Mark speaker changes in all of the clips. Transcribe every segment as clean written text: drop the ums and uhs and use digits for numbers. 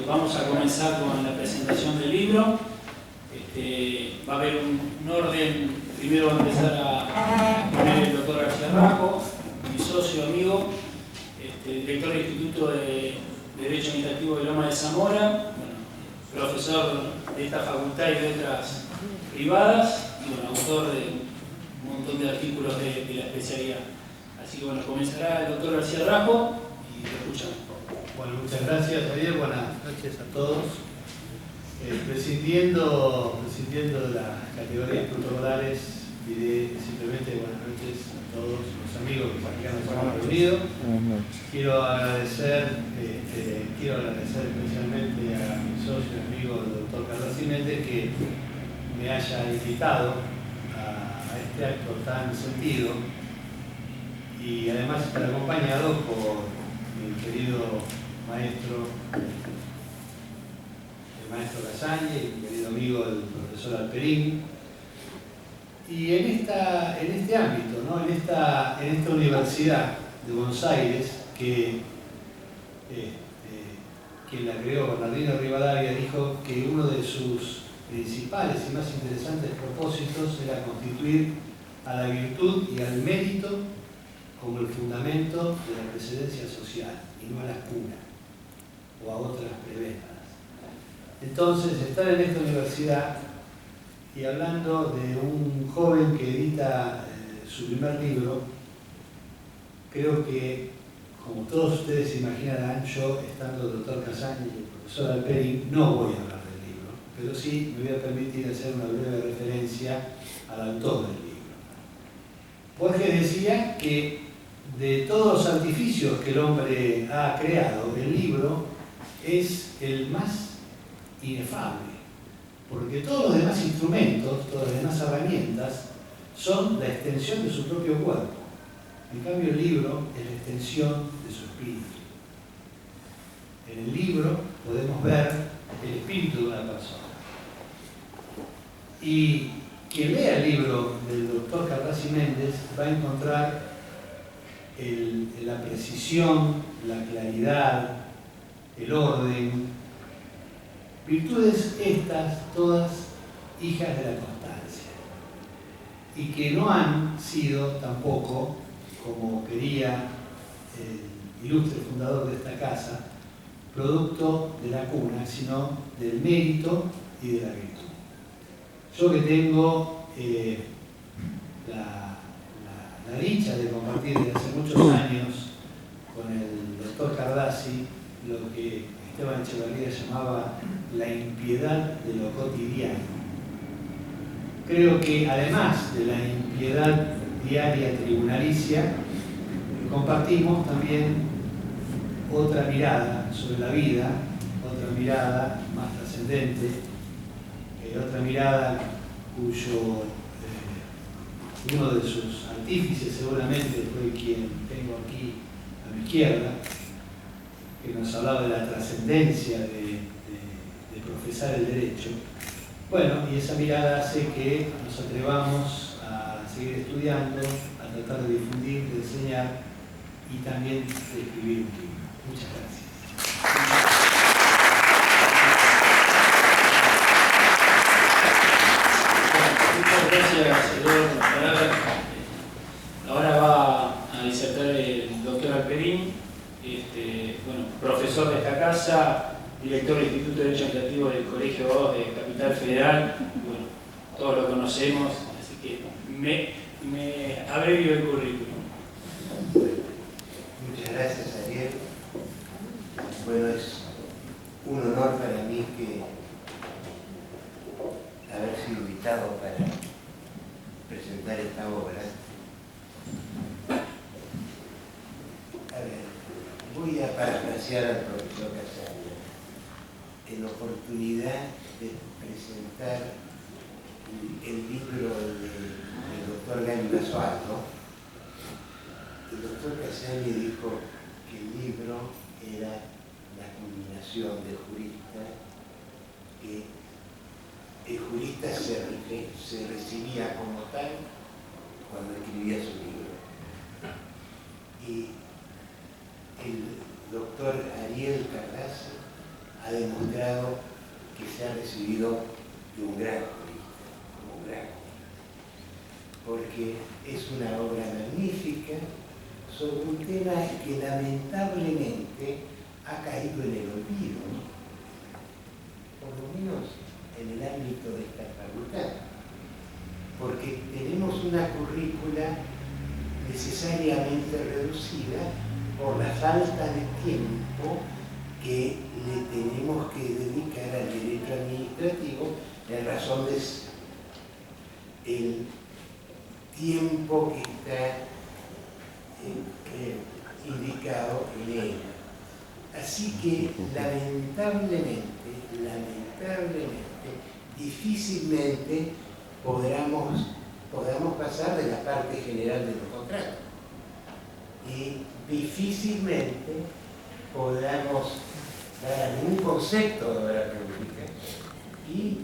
Speaker 1: Vamos a comenzar con la presentación del libro. Va a haber un orden. Primero va a empezar a poner el doctor García Rasco, mi socio, amigo, director del Instituto de Derecho Administrativo de Loma de Zamora, profesor de esta facultad y de otras privadas, y autor de un montón de artículos de la especialidad. Así que comenzará el doctor García Rasco y lo escuchamos.
Speaker 2: Bueno, muchas gracias, Javier. Buenas noches a todos. Prescindiendo de las categorías protocolares, diré simplemente buenas noches a todos los amigos que acá nos hemos reunido. Quiero agradecer especialmente a mi socio y amigo, el doctor Carlos Jiménez, que me haya invitado a este acto tan sentido y además estar acompañado por mi querido maestro, el maestro Casaña y mi querido amigo el profesor Alperín. Y en este ámbito, ¿no? en esta universidad de Buenos Aires, que quien la creó, Bernardino Rivadavia, dijo que uno de sus principales y más interesantes propósitos era constituir a la virtud y al mérito como el fundamento de la precedencia social y no a las curas o a otras prebendas. Entonces, estar en esta universidad y hablando de un joven que edita su primer libro, creo que, como todos ustedes imaginarán, yo, estando el doctor Casaña y el profesor Alperín, no voy a hablar del libro, pero sí me voy a permitir hacer una breve referencia al autor del libro. Borges decía que de todos los artificios que el hombre ha creado, el libro es el más inefable, porque todos los demás instrumentos, todas las demás herramientas son la extensión de su propio cuerpo. En cambio, el libro es la extensión de su espíritu. En el libro podemos ver el espíritu de una persona. Y quien lea el libro del doctor Carrassi Méndez va a encontrar la precisión, la claridad, el orden, virtudes estas todas hijas de la constancia y que no han sido tampoco, como quería el ilustre fundador de esta casa, producto de la cuna, sino del mérito y de la virtud. Yo que tengo la dicha de compartir desde hace muchos años con el doctor Cardassi lo que Esteban Echeverría llamaba la impiedad de lo cotidiano. Creo que además de la impiedad diaria tribunalicia, compartimos también otra mirada sobre la vida, otra mirada más trascendente, otra mirada cuyo uno de sus artífices seguramente fue quien tengo aquí a mi izquierda, que nos hablaba de la trascendencia de profesar el derecho. Bueno, y esa mirada hace que nos atrevamos a seguir estudiando, a tratar de difundir, de enseñar y también de escribir un libro. Muchas gracias.
Speaker 1: Muchas gracias, señor, por las palabras. Ahora va a disertar el doctor Alperín, profesor de esta casa, director del Instituto de Derecho Administrativo del Colegio 2 de Capital Federal. Todos lo conocemos, así que me abrevio el currículum.
Speaker 3: Muchas gracias, Ariel. Bueno, es un honor para mí haber sido invitado para presentar esta obra. A ver, voy a parafrasear al profesor Casaña en la oportunidad de presentar el libro del doctor Gani Basualdo. El doctor Casaña dijo que el libro era la culminación del jurista, que el jurista se recibía como tal cuando escribía su libro. Y el doctor Ariel Cardassi ha demostrado que se ha recibido de un gran jurista, como un gran jurista, porque es una obra magnífica sobre un tema que lamentablemente ha caído en el olvido, por lo menos en el ámbito de esta facultad, porque tenemos una currícula necesariamente reducida por la falta de tiempo que le tenemos que dedicar al derecho administrativo en razón del tiempo que está indicado en ella. Así que lamentablemente, difícilmente podamos pasar de la parte general de los contratos y difícilmente podamos dar algún concepto de obra pública, y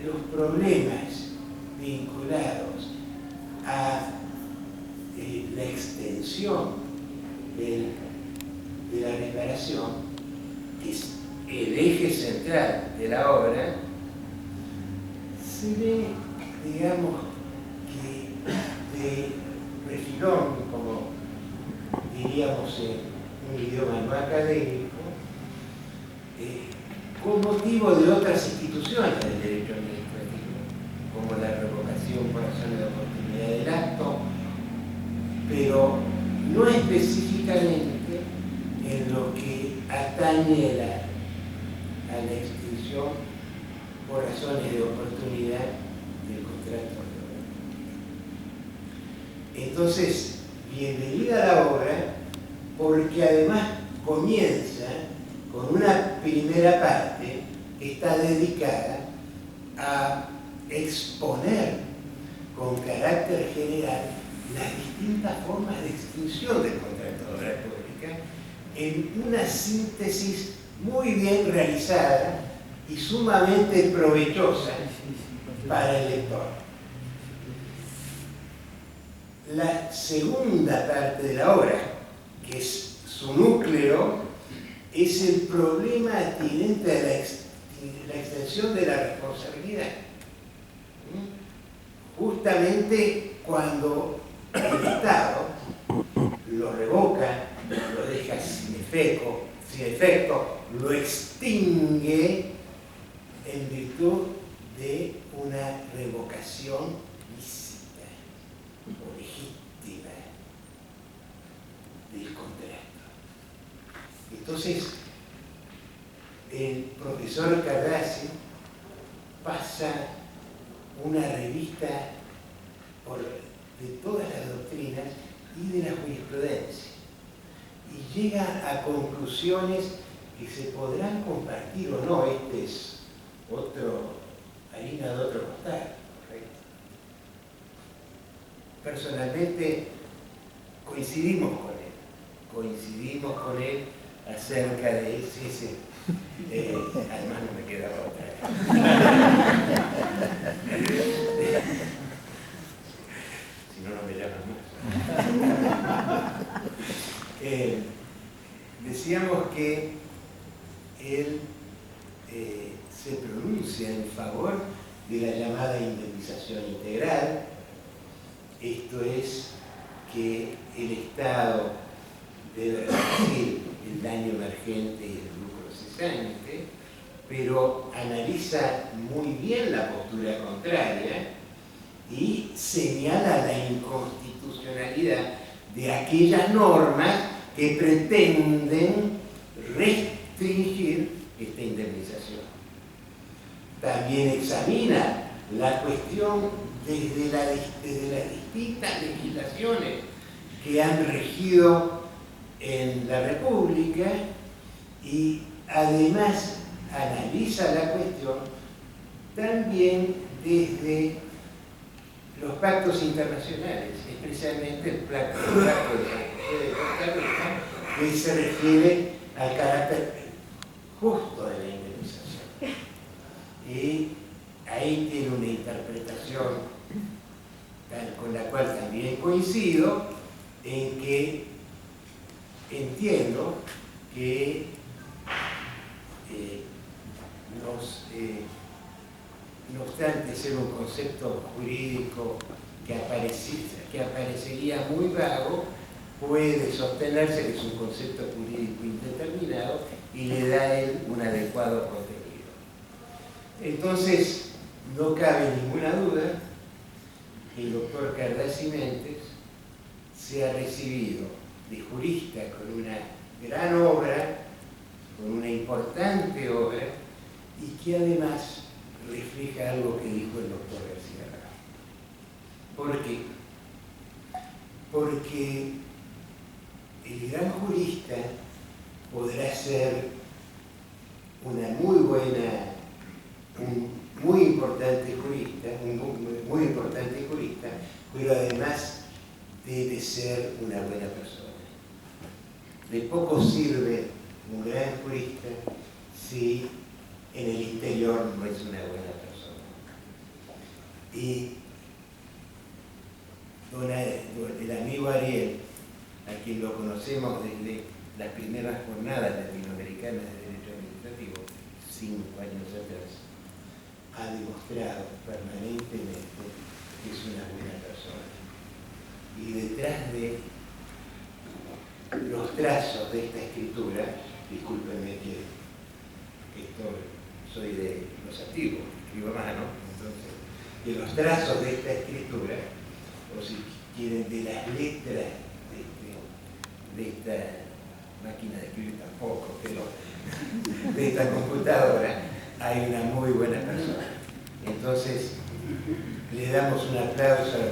Speaker 3: los problemas vinculados a la extensión de la reparación, que es el eje central de la obra, se ve, digamos, que de refilón, como diríamos en un idioma no académico, con motivo de otras instituciones del derecho administrativo, como la revocación por razones de oportunidad del acto, pero no específicamente en lo que atañe a la extinción por razones de oportunidad del contrato de obra. Entonces, bienvenida a la obra, porque además comienza con una primera parte que está dedicada a exponer con carácter general las distintas formas de extinción del contrato de obra pública en una síntesis muy bien realizada y sumamente provechosa para el lector. La segunda parte de la obra, que es su núcleo, es el problema atinente a la extensión de la responsabilidad. Justamente cuando el Estado lo revoca, lo deja sin efecto, lo extingue en virtud de una revocación lícita o legítima del contrato. Entonces, el profesor Cardassi pasa una revista de todas las doctrinas y de la jurisprudencia, y llega a conclusiones que se podrán compartir o no. Este es harina de otro costal, ¿correcto? Personalmente coincidimos con él acerca de ese además no me queda otra. Si no, no me llaman más. Decíamos que él se pronuncia en favor de la llamada indemnización integral. Esto es que el Estado debe reducir el daño emergente y el lucro cesante, pero analiza muy bien la postura contraria y señala la inconstitucionalidad de aquellas normas que pretenden restringir esta indemnización. También examina la cuestión desde las distintas legislaciones que han regido en la República, y además analiza la cuestión también desde los pactos internacionales, especialmente el pacto de Costa Rica, que se refiere al carácter justo de la indemnización. Y ahí tiene una interpretación con la cual también coincido, en que entiendo que no obstante ser un concepto jurídico que aparecería muy vago, puede sostenerse que es un concepto jurídico indeterminado y le da a él un adecuado contenido. Entonces, no cabe ninguna duda que el doctor Cardassi Méndez se ha recibido de jurista con una gran obra, con una importante obra, y que además refleja algo que dijo el doctor García Raga. ¿Por qué? Porque el gran jurista podrá ser una muy buena, un muy importante jurista, pero además debe ser una buena persona. De poco sirve un gran jurista si en el interior no es una buena persona. Y el amigo Ariel, a quien lo conocemos desde las primeras jornadas latinoamericanas de Derecho Administrativo, 5 años atrás, ha demostrado permanentemente que es una buena persona. Y detrás de los trazos de esta escritura, discúlpenme que soy de los antiguos, escribo a mano, entonces, de los trazos de esta escritura, o si quieren, de las letras de esta máquina de escribir tampoco, pero de esta computadora, hay una muy buena persona. Entonces, le damos un aplauso a la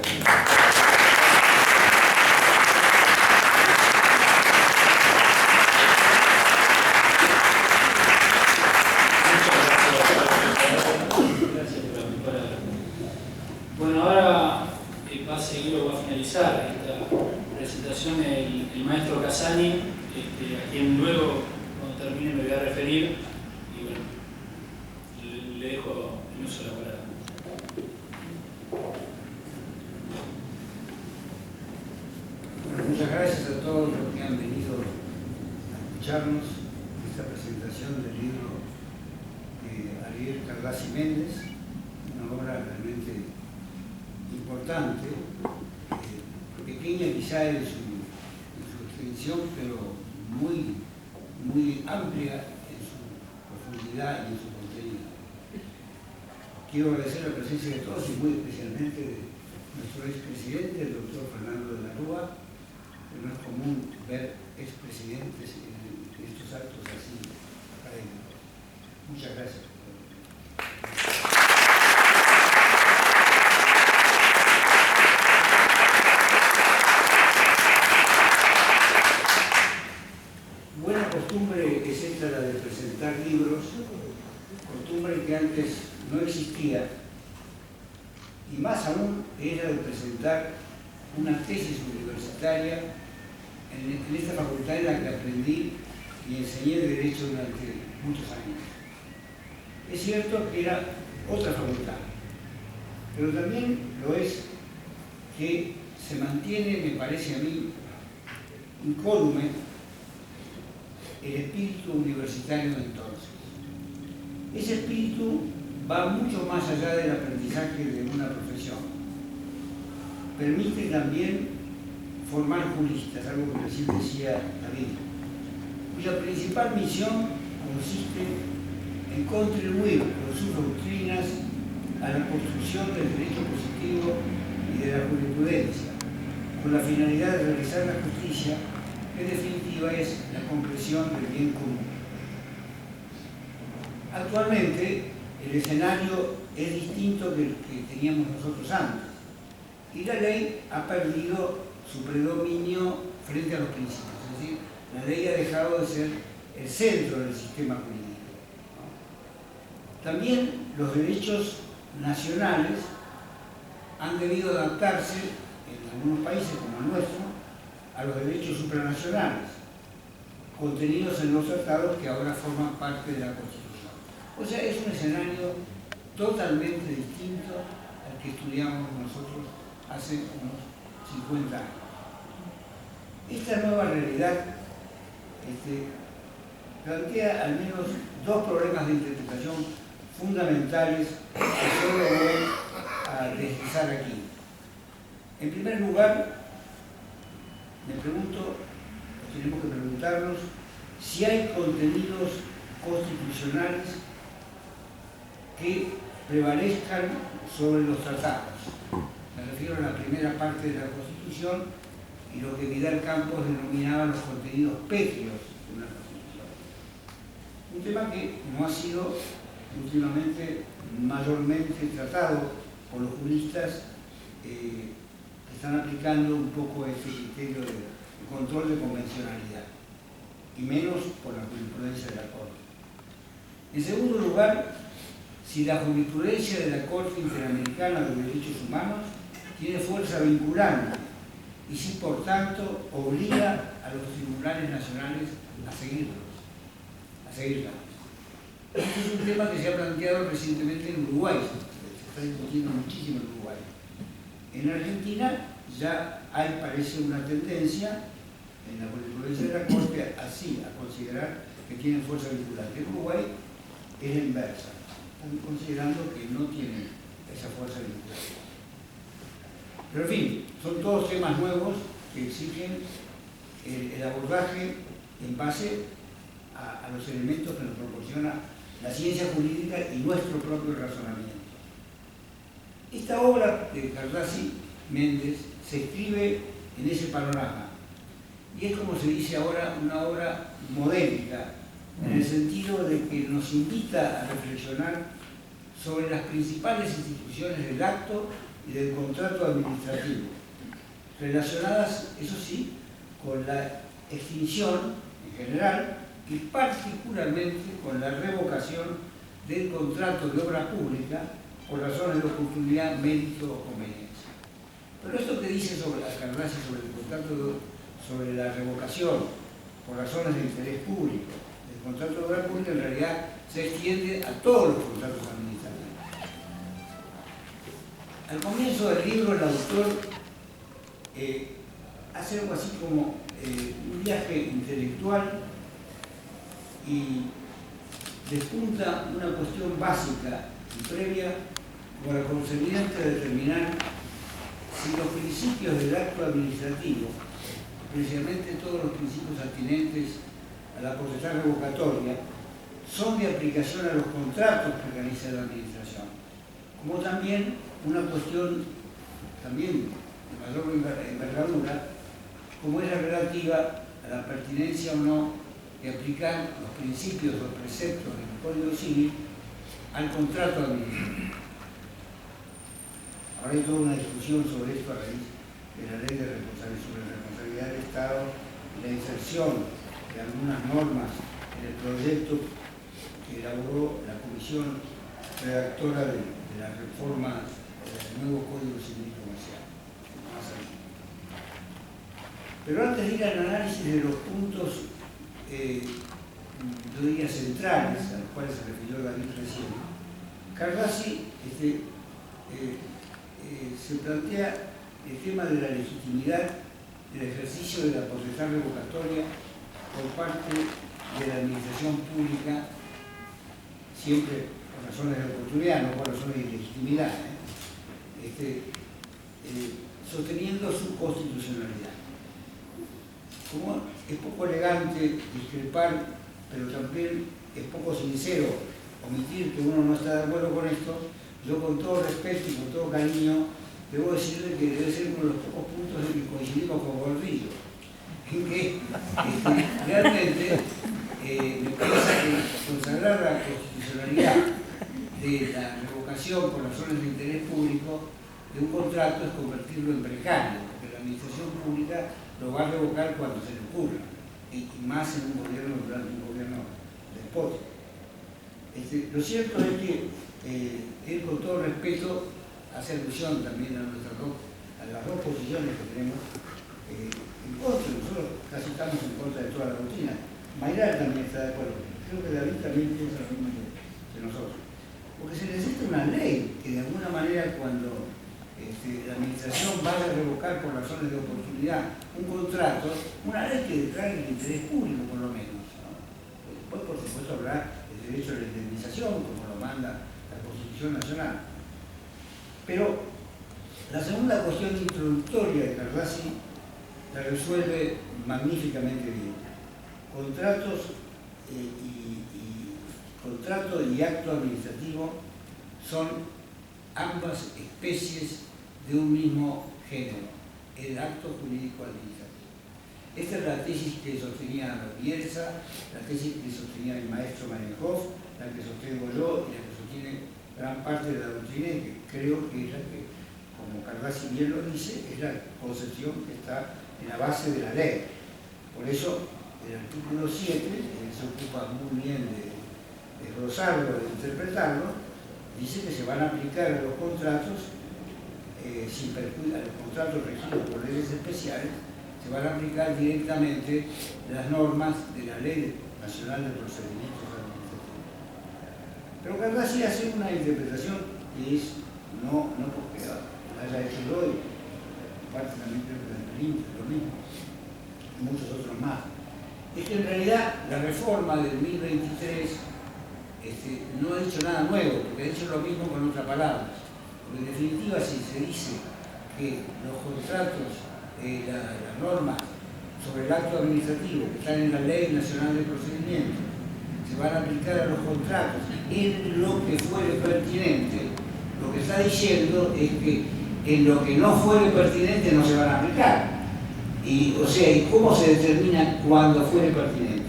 Speaker 1: Bueno, ahora va a seguir o va a finalizar esta presentación el maestro Casani, a quien luego, cuando termine, me voy a referir, y bueno, le dejo el uso de la palabra.
Speaker 4: Bueno, muchas gracias a todos los que han venido a escucharnos esta presentación del libro de Ariel Cardassi Méndez, una obra realmente importante, pequeña quizá en su extensión, pero muy amplia en su profundidad y en su contenido. Quiero agradecer la presencia de todos y muy especialmente de nuestro expresidente, el doctor Fernando de la Rúa, que no es común ver expresidentes en estos actos así académicos. Muchas gracias. Buena costumbre es esta, la de presentar libros, costumbre que antes no existía, y más aún era de presentar una tesis universitaria en esta facultad en la que aprendí y enseñé Derecho durante muchos años. Es cierto que era otra facultad, pero también lo es que se mantiene, me parece a mí, incólume el espíritu universitario de entonces. Ese espíritu va mucho más allá del aprendizaje de una profesión. Permite también formar juristas, algo que recién decía David, cuya principal misión consiste en contribuir con sus doctrinas a la construcción del derecho positivo y de la jurisprudencia, con la finalidad de realizar la justicia, que en definitiva es la concreción del bien común. Actualmente el escenario es distinto del que teníamos nosotros antes, y la ley ha perdido su predominio frente a los principios, es decir, la ley ha dejado de ser el centro del sistema jurídico. También los derechos nacionales han debido adaptarse, en algunos países como el nuestro, a los derechos supranacionales, contenidos en los tratados que ahora forman parte de la Constitución. O sea, es un escenario totalmente distinto al que estudiamos nosotros hace unos 50 años. Esta nueva realidad plantea al menos dos problemas de interpretación fundamentales que solo voy a deslizar aquí. En primer lugar, tenemos que preguntarnos si hay contenidos constitucionales que prevalezcan sobre los tratados. Me refiero a la primera parte de la Constitución y lo que Vidal Campos denominaba los contenidos pétreos de una Constitución. Un tema que no ha sido últimamente mayormente tratado por los juristas que están aplicando un poco ese criterio de control de convencionalidad, y menos por la jurisprudencia de la Corte. En segundo lugar, si la jurisprudencia de la Corte Interamericana de Derechos Humanos tiene fuerza vinculante y si por tanto obliga a los tribunales nacionales a seguirla. Este es un tema que se ha planteado recientemente en Uruguay, se está discutiendo muchísimo en Uruguay. En Argentina ya hay, parece, una tendencia en la jurisprudencia de la Corte así a considerar que tienen fuerza vinculante. En Uruguay es la inversa, están considerando que no tienen esa fuerza vinculante. Pero en fin, son todos temas nuevos que exigen el abordaje en base a los elementos que nos proporciona la ciencia jurídica y nuestro propio razonamiento. Esta obra de Cardassi Méndez se escribe en ese panorama y es, como se dice ahora, una obra modélica, en el sentido de que nos invita a reflexionar sobre las principales instituciones del acto y del contrato administrativo, relacionadas, eso sí, con la extinción en general y particularmente con la revocación del contrato de obra pública por razones de oportunidad, mérito o conveniencia. Pero esto que dice sobre Cardassi sobre el contrato sobre la revocación por razones de interés público del contrato de obra pública en realidad se extiende a todos los contratos administrativos. Al comienzo del libro el autor hace algo así como un viaje intelectual y despunta una cuestión básica y previa como la concerniente a determinar si los principios del acto administrativo, especialmente todos los principios atinentes a la potestad revocatoria, son de aplicación a los contratos que realiza la administración, como también una cuestión también de mayor envergadura, como es la relativa a la pertinencia o no de aplicar los principios o preceptos del Código Civil al contrato administrativo. Ahora hay toda una discusión sobre esto a raíz de la ley de responsabilidad del Estado y la inserción de algunas normas en el proyecto que elaboró la comisión redactora de la reforma del nuevo Código Civil Comercial. Pero antes de ir al análisis de los puntos, yo diría centrales, a los cuales se refirió David recién, Cardassi se plantea el tema de la legitimidad del ejercicio de la potestad revocatoria por parte de la administración pública, siempre por razones de oportunidad, no por razones de legitimidad, sosteniendo su constitucionalidad. Como es poco elegante discrepar, pero también es poco sincero omitir que uno no está de acuerdo con esto, yo con todo respeto y con todo cariño debo decirle que debe ser uno de los pocos puntos en que coincidimos con Gordillo, en que realmente me parece que consagrar la constitucionalidad de la revocación por razones de interés público de un contrato es convertirlo en precario, porque la administración pública lo va a revocar cuando se le ocurra, y más en un gobierno durante un gobierno despótico. Lo cierto es que él, con todo respeto, hace alusión también a las dos posiciones que tenemos en contra. Nosotros casi estamos en contra de toda la rutina. Mayral también está de acuerdo. Creo que David también piensa lo mismo que nosotros. Porque se necesita una ley que de alguna manera, cuando la administración vaya a revocar por razones de oportunidad un contrato, una ley que declare el interés público por lo menos, ¿no? Después, por supuesto, habrá el derecho a la indemnización, como lo manda la Constitución Nacional. Pero la segunda cuestión introductoria de Cardassi la resuelve magníficamente bien. Contrato y acto administrativo son ambas especies de un mismo género, el acto jurídico administrativo. Esta es la tesis que sostenía Bielsa, la tesis que sostenía el maestro Marenhoff, la que sostengo yo y la que sostiene gran parte de la doctrina, y que creo que es la que, como Cardassi bien lo dice, es la concepción que está en la base de la ley. Por eso, el artículo 7, que se ocupa muy bien de desglosarlo, de interpretarlo, dice que se van a aplicar a los contratos, sin perjuicio, a los contratos regidos por leyes especiales, se van a aplicar directamente las normas de la Ley Nacional de Procedimientos Administrativos. Pero Cardassi hace una interpretación que es, no porque haya hecho yo, y parte también creo que lo mismo, y muchos otros más. Es que en realidad la reforma del 2023 no ha dicho nada nuevo, porque ha dicho lo mismo con otras palabras. Porque en definitiva, si se dice que los contratos, las normas sobre el acto administrativo que están en la Ley Nacional de Procedimientos se van a aplicar a los contratos en lo que fuere pertinente, lo que está diciendo es que en lo que no fuere pertinente no se van a aplicar. O sea, ¿y cómo se determina cuándo fuere pertinente?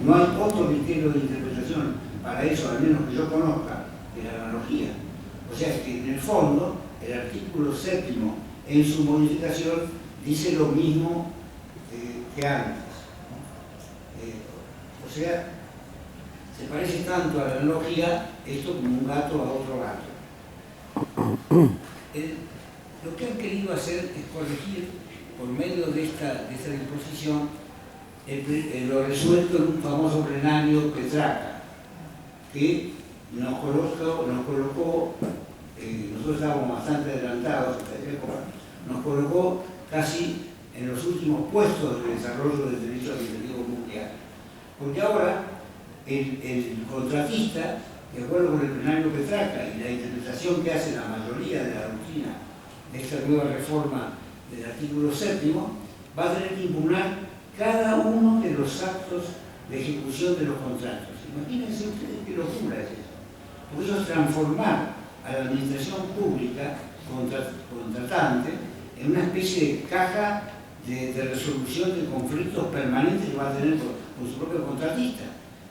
Speaker 4: No hay otro criterio de interpretación para eso, al menos que yo conozca, que la analogía. O sea, que en el fondo, el artículo 7 en su modificación dice lo mismo que antes. O sea, se parece tanto a la analogía esto como un gato a otro gato. Lo que han querido hacer es corregir, por medio de esta disposición, lo resuelto en un famoso plenario Petrarca, que nos colocó, nosotros estábamos bastante adelantados a esta época, nos colocó casi en los últimos puestos de desarrollo del derecho administrativo mundial. Porque ahora el contratista, de acuerdo con el plenario Petrarca y la interpretación que hace la mayoría de la doctrina de esta nueva reforma del artículo 7, va a tener que impugnar cada uno de los actos de ejecución de los contratos. Imagínense ustedes qué locura es eso. Porque eso es transformar a la administración pública contratante en una especie de caja de resolución de conflictos permanentes que va a tener con su propio contratista,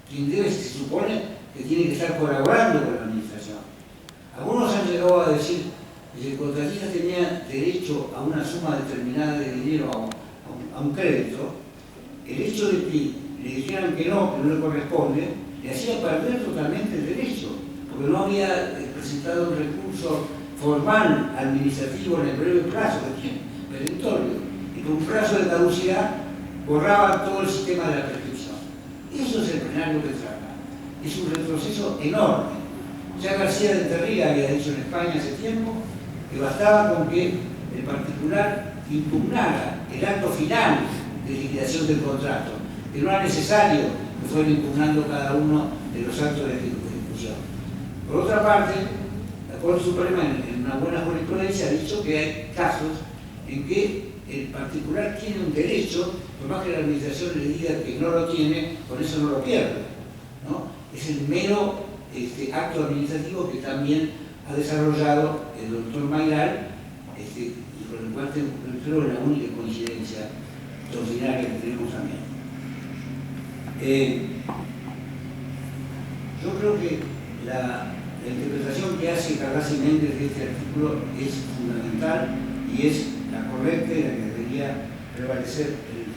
Speaker 4: quien se supone que tiene que estar colaborando con la administración. Algunos han llegado a decir que si el contratista tenía derecho a una suma determinada de dinero, a un crédito, el hecho de que le dijeran que no le corresponde, le hacía perder totalmente el derecho, porque no había presentado un recurso formal administrativo en el breve plazo que tiene, perentorio, y con un plazo de caducidad borraba todo el sistema de la prescripción. Eso es el plenario Petrarca. Es un retroceso enorme. Ya García de Terría había dicho en España hace tiempo que bastaba con que el particular impugnara el acto final de liquidación del contrato, que no era necesario que fuera impugnando cada uno de los actos de ejecución. Por otra parte, la Corte Suprema, en una buena jurisprudencia, ha dicho que hay casos en que el particular tiene un derecho, por más que la administración le diga que no lo tiene, por eso no lo pierde, ¿no? Es el mero acto administrativo que también ha desarrollado el doctor Mayral, y con el cual creo que es la única coincidencia doctrinaria que tenemos también. Yo creo que la interpretación que hace Cardassi Méndez de este artículo es fundamental y es la correcta y la que debería prevalecer en el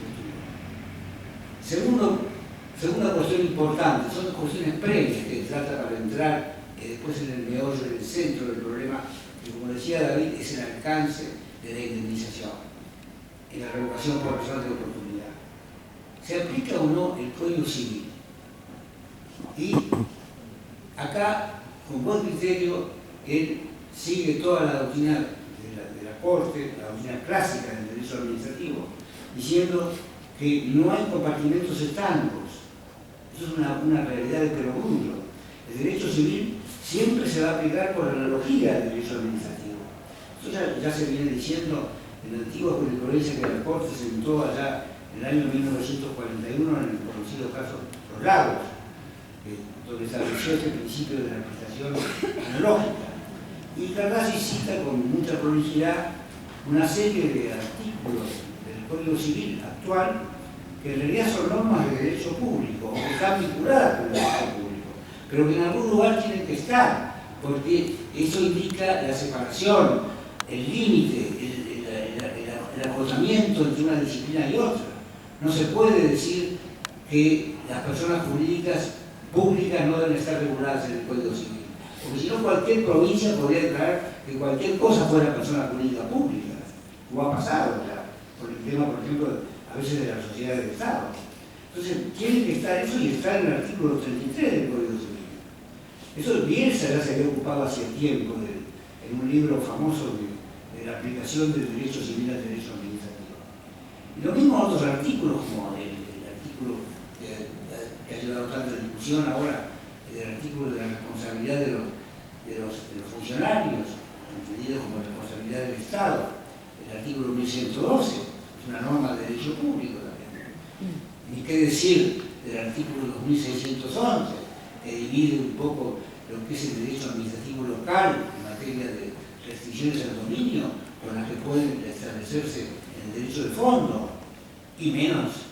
Speaker 4: futuro. Segunda cuestión importante, son cuestiones previas que trata para entrar después en el meollo, en el centro del problema, que como decía David, es el alcance de la indemnización en la revocación por razón de oportunidad. ¿Se aplica o no el Código Civil? Y acá, con buen criterio, él sigue toda la doctrina de la Corte, la doctrina clásica del derecho administrativo, diciendo que no hay compartimentos estancos. Esto es una realidad de perogrullo. El derecho civil siempre se va a aplicar por analogía al derecho administrativo. Esto ya se viene diciendo en la antigua jurisprudencia que la Corte sentó allá en el año 1941 en el conocido caso Los Lagos, donde estableció este principio de la aplicación analógica. Y Cardassi cita con mucha prolijidad una serie de artículos del Código Civil actual que en realidad son normas de derecho público o que están vinculadas con el derecho público, pero que en algún lugar tienen que estar, porque eso indica la separación, el límite, el acotamiento entre una disciplina y otra. No se puede decir que las personas jurídicas públicas no deben estar reguladas en el Código Civil, porque si no cualquier provincia podría declarar que cualquier cosa fuera persona jurídica pública, como ha pasado ya, por el tema, por ejemplo, a veces de las sociedades de Estado. Entonces, tiene que estar eso y está en el artículo 33 del Código Civil. Eso Bielsa ya se había ocupado hace tiempo en un libro famoso de la aplicación del derecho civil al derecho administrativo. Y lo mismo otros artículos, como el artículo que ha llevado tanta discusión ahora, el artículo de la responsabilidad de los funcionarios, entendido como responsabilidad del Estado, el artículo 1112, es una norma de derecho público también. Ni qué decir del artículo 2611, que divide un poco lo que es el derecho administrativo local en materia de restricciones al dominio, con las que pueden establecerse en el derecho de fondo, y menos,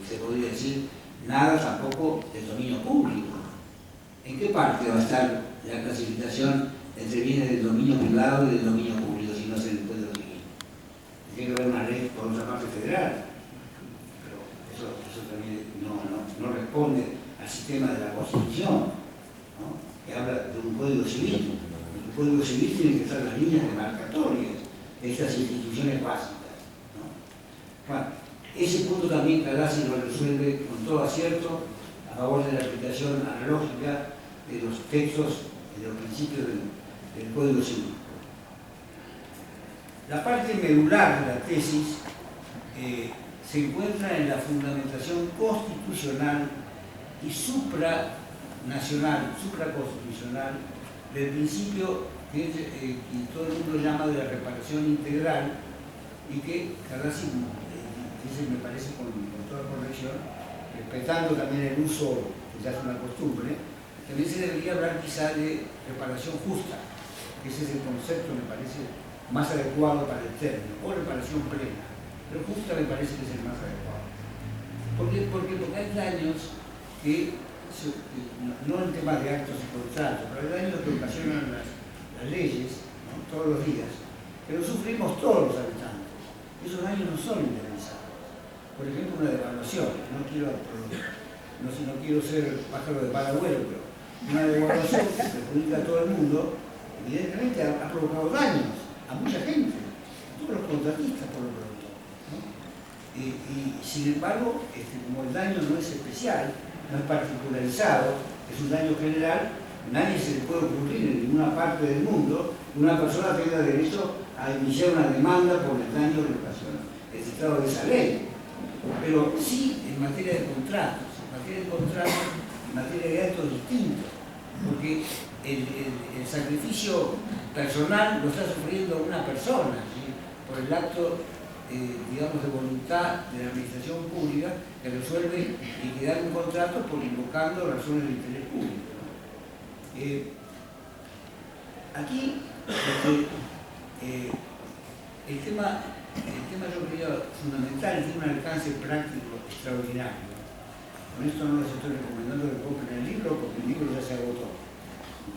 Speaker 4: se podría decir, nada tampoco del dominio público. ¿En qué parte va a estar la clasificación entre bienes del dominio privado y del dominio público, si no es en el Código Civil? Tiene que haber una ley por otra parte federal, pero eso también no responde al sistema de la Constitución, ¿no? Que habla de un Código Civil. El Código Civil tiene que estar en las líneas demarcatorias de estas instituciones básicas, ¿no? Bueno, ese punto también Cardassi lo resuelve con todo acierto a favor de la aplicación analógica de los textos y de los principios del Código Civil. La parte medular de la tesis se encuentra en la fundamentación constitucional y supranacional, supraconstitucional, del principio que todo el mundo llama de la reparación integral y que Cardassi dice, me parece con toda corrección, respetando también el uso, que ya es una costumbre, también se debería hablar quizá de reparación justa, que ese es el concepto, me parece, más adecuado para el término, o reparación plena, pero justa me parece que es el más adecuado. Porque hay daños que, no en temas de actos y contratos, pero hay daños que ocasionan las leyes, ¿no? Todos los días, que los sufrimos todos los habitantes. Esos daños no son indemnizados. Por ejemplo, una devaluación, no quiero ser pájaro de mal agüero, pero una devaluación que perjudica a todo el mundo, evidentemente ha provocado daños a mucha gente, a todos los contratistas por lo pronto, ¿no? Y sin embargo, como el daño no es especial, no es particularizado, es un daño general, nadie se le puede ocurrir en ninguna parte del mundo que una persona tenga derecho a iniciar una demanda por el daño que ocasiona el citado de esa ley. Pero sí en materia de contratos, en materia de actos distintos, porque el sacrificio personal lo está sufriendo una persona, ¿sí? Por el acto, digamos, de voluntad de la administración pública que resuelve liquidar un contrato por invocando razones de interés público, ¿no? Aquí el tema yo creo fundamental, tiene un alcance práctico extraordinario. Con esto no les estoy recomendando que compren el libro porque el libro ya se agotó.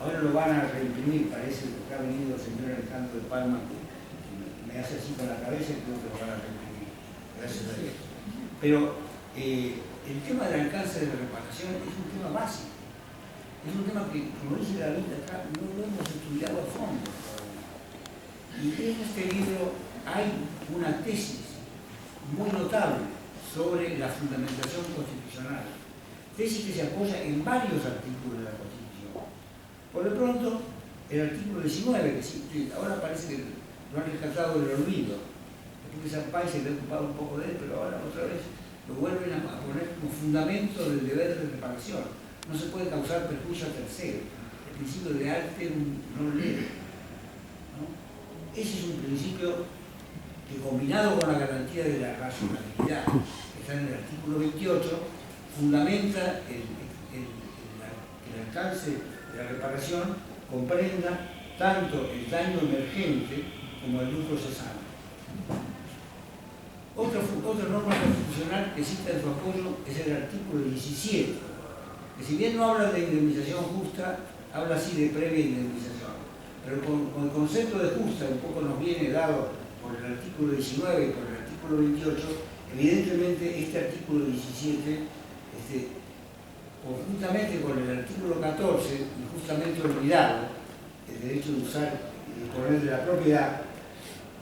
Speaker 4: Ahora lo van a reimprimir, parece, porque ha venido el señor Alejandro de Palma que me hace así con la cabeza y creo que lo van a reimprimir. Gracias a Dios. Pero el tema del alcance de la reparación es un tema básico. Es un tema que, como dice David acá, no lo hemos estudiado a fondo. Y en este libro hay una tesis muy notable sobre la fundamentación constitucional. Tesis que se apoya en varios artículos de la Constitución. Por lo pronto, el artículo 19, que ahora parece que lo han rescatado del olvido. Porque Sampay se le ha ocupado un poco de él, pero ahora otra vez lo vuelven a poner como fundamento del deber de reparación. No se puede causar perjuicio a tercero. El principio de arte no leve, ¿no? Ese es un principio que, combinado con la garantía de la racionalidad, que está en el artículo 28, fundamenta que el alcance de la reparación comprenda tanto el daño emergente como el lucro cesante. Otra norma constitucional que cita en su apoyo es el artículo 17, que si bien no habla de indemnización justa, habla así de previa indemnización. Pero con el concepto de justa, un poco nos viene dado por el artículo 19 y por el artículo 28, evidentemente este artículo 17, conjuntamente con el artículo 14, injustamente olvidado, el derecho de usar y disponer de la propiedad,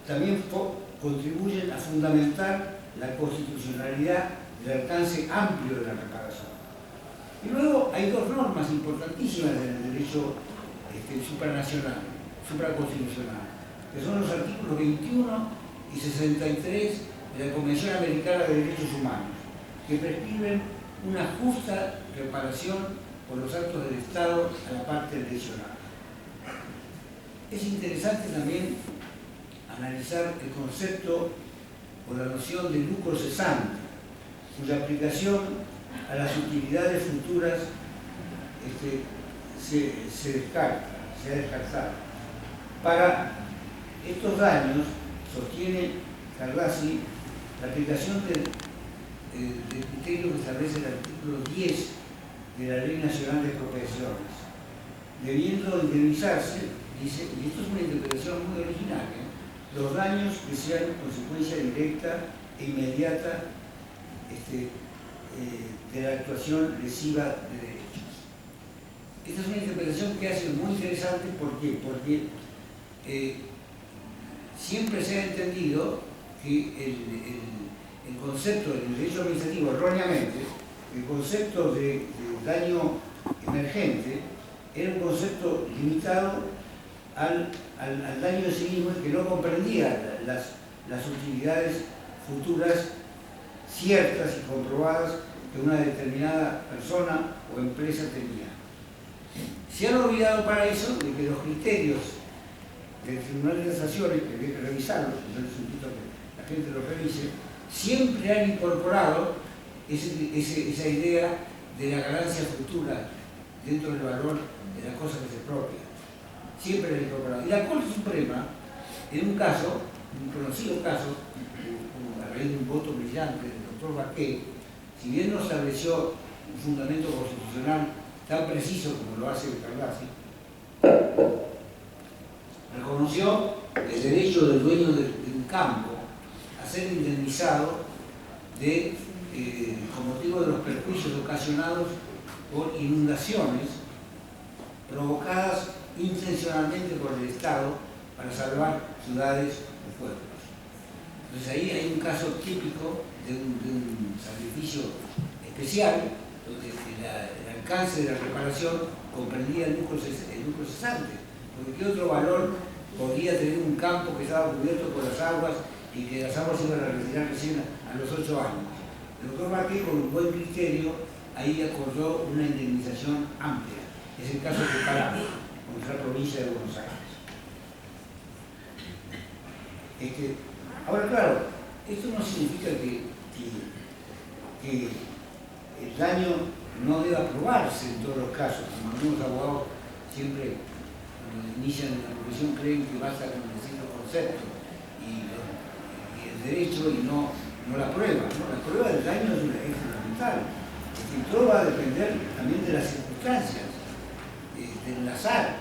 Speaker 4: también contribuyen a fundamentar la constitucionalidad del alcance amplio de la reparación. Y luego hay dos normas importantísimas del derecho supraconstitucional, que son los artículos 21 y 63 de la Convención Americana de Derechos Humanos, que prescriben una justa reparación por los actos del Estado a la parte lesionada. Es interesante también analizar el concepto o la noción de lucro cesante, cuya aplicación a las utilidades futuras se ha descartado. Para estos daños, sostiene Cardassi, la aplicación del criterio que establece el artículo 10 de la Ley Nacional de Expropiaciones, debiendo indemnizarse, dice, y esto es una interpretación muy original, los daños que sean consecuencia directa e inmediata de la actuación lesiva de derechos. Esta es una interpretación que hace muy interesante. ¿Por qué? Porque siempre se ha entendido que el concepto del derecho administrativo, erróneamente, el concepto de daño emergente era un concepto limitado al daño de sí mismo, que no comprendía las utilidades futuras ciertas y comprobadas que una determinada persona o empresa tenía. Se han olvidado para eso de que los criterios del Tribunal de Casaciones, que hay que revisarlos, entonces invito a que la gente los revise, siempre han incorporado esa idea de la ganancia futura dentro del valor de la cosa que se expropia. Siempre la han incorporado. Y la Corte Suprema, en un caso, un conocido caso, a raíz de un voto brillante del doctor Baquet, si bien no estableció un fundamento constitucional tan preciso como lo hace Cardassi, reconoció el derecho del dueño de un campo a ser indemnizado con motivo de los perjuicios ocasionados por inundaciones provocadas intencionalmente por el Estado para salvar ciudades o pueblos. Entonces ahí hay un caso típico de un sacrificio especial, donde el alcance de la reparación comprendía el lucro cesante, porque ¿qué otro valor podría tener un campo que estaba cubierto por las aguas y que las aguas se iban a retirar recién a los 8 años? El doctor Baquet, con un buen criterio, ahí acordó una indemnización amplia. Es el caso de Pará, contra la provincia de Buenos Aires. Ahora, claro, esto no significa que el daño no deba probarse en todos los casos. Como algunos abogados siempre, cuando inician la profesión, creen que basta con decir los conceptos y el derecho y no la prueba, ¿no? La prueba del daño es fundamental. Es decir, todo va a depender también de las circunstancias, del enlazar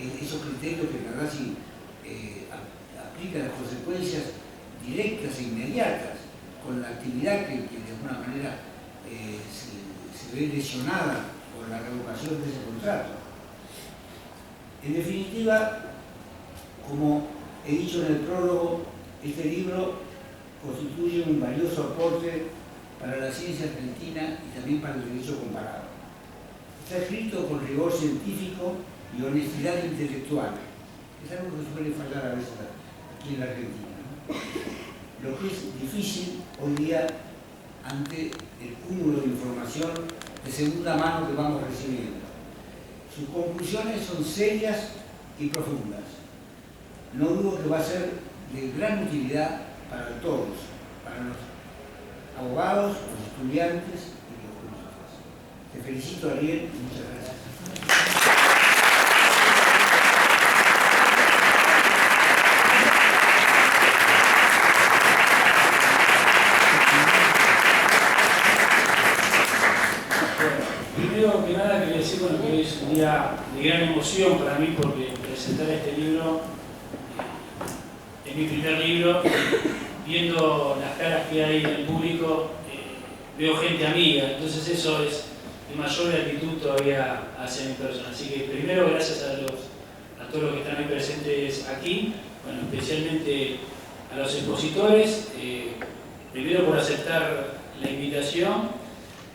Speaker 4: esos criterios que Cardassi aplica las consecuencias directas e inmediatas con la actividad que de alguna manera se ve lesionada por la revocación de ese contrato. En definitiva, como he dicho en el prólogo, este libro constituye un valioso aporte para la ciencia argentina y también para el derecho comparado. Está escrito con rigor científico y honestidad intelectual. Es algo que suele fallar a veces aquí en la Argentina, ¿no? Lo que es difícil hoy día ante el cúmulo de información de segunda mano que vamos recibiendo. Sus conclusiones son serias y profundas. No dudo que va a ser de gran utilidad para todos, para los abogados, los estudiantes y los juristas. Te felicito, Ariel, y muchas gracias.
Speaker 1: Primero que nada quería decir que hoy es un día de gran emoción para mí porque presentar este libro es mi primer libro. Viendo las caras que hay en el público, veo gente amiga, entonces eso es de mayor gratitud todavía hacia mi persona. Así que primero gracias a todos los que están ahí presentes aquí, bueno, especialmente a los expositores, primero por aceptar la invitación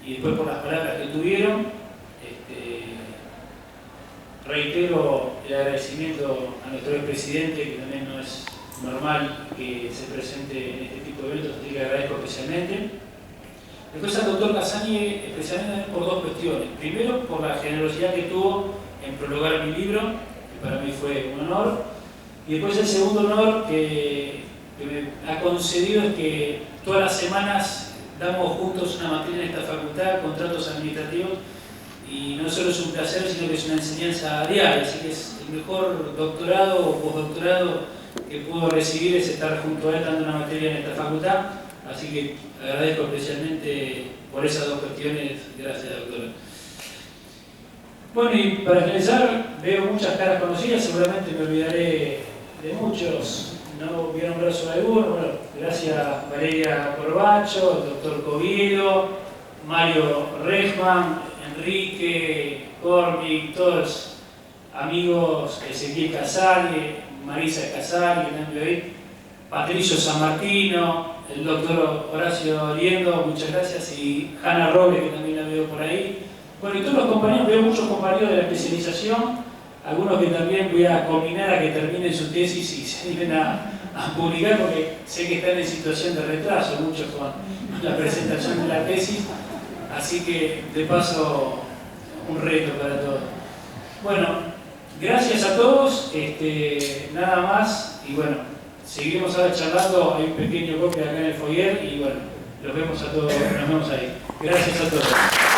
Speaker 1: y después por las palabras que tuvieron. Reitero el agradecimiento a nuestro expresidente, que también no es normal que se presente en este tipo de eventos, así que agradezco especialmente. Después al doctor Cassani, especialmente por dos cuestiones. Primero, por la generosidad que tuvo en prologar mi libro, que para mí fue un honor. Y después el segundo honor que me ha concedido es que todas las semanas damos juntos una materia en esta facultad, contratos administrativos, y no solo es un placer, sino que es una enseñanza diaria, así que es el mejor doctorado o postdoctorado que pudo recibir es estar junto a él dando una materia en esta facultad, así que agradezco especialmente por esas dos cuestiones. Gracias, doctora. Bueno, y para finalizar, veo muchas caras conocidas, seguramente me olvidaré de muchos, no voy a nombrar solo algunos. Bueno, gracias Valeria Corbacho, el doctor Coviedo, Mario Rejman, Enrique, Cormic, todos amigos, Ezequiel Casali, Marisa Casali, que también ahí, Patricio San Martino, el doctor Horacio Liendo, muchas gracias, y Hanna Robles, que también la veo por ahí. Bueno, y todos los compañeros, veo muchos compañeros de la especialización, algunos que también voy a combinar a que terminen su tesis y se vienen a publicar, porque sé que están en situación de retraso, muchos con la presentación de la tesis. Así que, de paso, un reto para todos. Bueno, gracias a todos, nada más, y bueno, seguiremos ahora charlando, hay un pequeño copia acá en el foyer, y bueno, los vemos a todos, nos vemos ahí. Gracias a todos.